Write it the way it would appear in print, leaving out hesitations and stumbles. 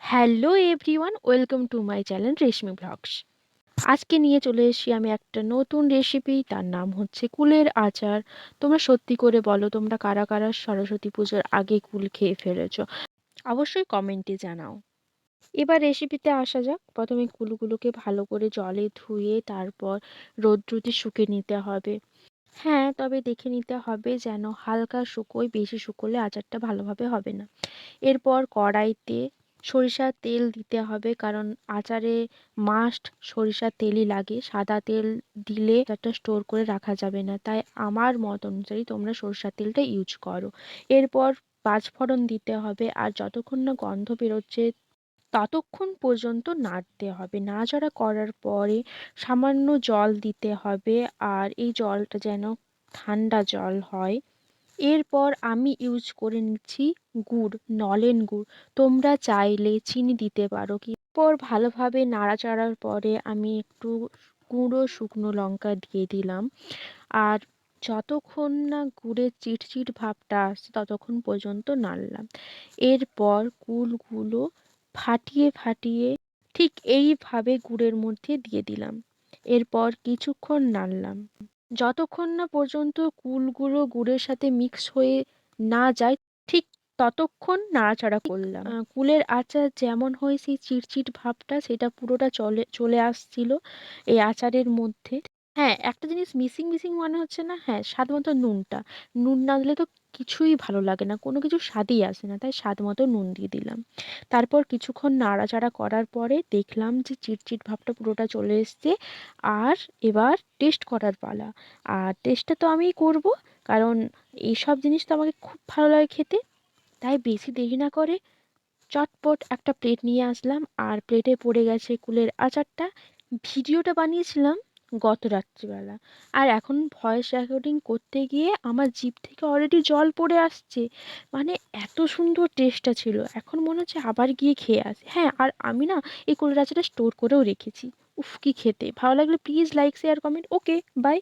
Hello everyone, welcome to my channel Reshmi blogs. আজকে নিয়ে চলে এসেছি আমি একটা নতুন রেসিপি, তার নাম হচ্ছে কুলের আচার। তোমরা সত্যি করে বলো, তোমরা কারা কারা সরস্বতী পুজোর আগে কুল খেয়ে ফেলেছো? অবশ্যই কমেন্টে জানাও। এবার রেসিপিতে আসা যাক। প্রথমে কুলগুলোকে ভালো করে জলে ধুয়ে তারপর রোদ্রুতে শুকিয়ে নিতে হবে। হ্যাঁ, তবে দেখে নিতে হবে যেন হালকা শুকোয়, বেশি শুকোলে আচারটা ভালোভাবে হবে না। এরপর কড়াইতে সরিষার তেল দিতে হবে, কারণ আচারে মাস্ট সরিষার তেলই লাগে। সাদা তেল দিলে আচারটা স্টোর করে রাখা যাবে না, তাই আমার মত অনুযায়ী তোমরা সরিষার তেলটা ইউজ করো। এরপর পাঁচফোড়ন দিতে হবে, আর যতক্ষণ না গন্ধ বেরোচ্ছে ততক্ষণ পর্যন্ত নাড়তে হবে। নাড়াচাড়া করার পরে সামান্য জল দিতে হবে, আর এই জলটা যেন ঠান্ডা জল হয়। এরপর আমি ইউজ করে নিচ্ছি গুড়, নলেন গুড়। তোমরা চাইলে চিনি দিতে পারো। কি পর ভালোভাবে নাড়াচাড়ার পরে আমি একটু গুঁড়ো শুকনো লঙ্কা দিয়ে দিলাম। আর যতক্ষণ না গুড়ের চিটচিট ভাবটা আসছে ততক্ষণ পর্যন্ত নাড়লাম। এরপর কুলগুলো ফাটিয়ে ফাটিয়ে ঠিক এইভাবে গুড়ের মধ্যে দিয়ে দিলাম। এরপর কিছুক্ষণ নাড়লাম, যতক্ষণ না পর্যন্ত কুলগুলো গুড়ের সাথে মিক্স হয়ে না যায়, ঠিক ততক্ষণ নাড়াচাড়া করলাম। কুলের আচার যেমন হয় সেই চিটচিট ভাবটা সেটা পুরোটা চলে চলে আসছিল এই আচারের মধ্যে। হ্যাঁ, একটা জিনিস মিসিং মিসিং মনে হচ্ছে না? হ্যাঁ, স্বাদ মতো নুনটা। নুন না দিলে তো কিছুই ভালো লাগে না, কোনো কিছু স্বাদই আসে না, তাই স্বাদ মতো নুন দিয়ে দিলাম। তারপর কিছুক্ষণ নাড়াচাড়া করার পরে দেখলাম যে চিটচিট ভাবটা পুরোটা চলে এসছে। আর এবার টেস্ট করার পালা। আর টেস্টটা তো আমিই করব, কারণ এইসব জিনিস তো আমাকে খুব ভালো লাগে খেতে। তাই বেশি দেরি না করে চটপট একটা প্লেট নিয়ে আসলাম, আর প্লেটে পড়ে গেছে কুলের আচারটা। ভিডিওটা বানিয়েছিলাম গত রাত্রিবেলা, আর এখন ভয়েস রেকর্ডিং করতে গিয়ে আমার জিভ থেকে অলরেডি জল পড়ে আসছে। মানে এত সুন্দর টেস্টটা ছিল, এখন মনে হচ্ছে আবার গিয়ে খেয়ে আসি। হ্যাঁ, আর আমি না এই কুলের আচারটা স্টোর করেও রেখেছি। উফ, কি খেতে! ভালো লাগলে please like, share, comment. Okay, by.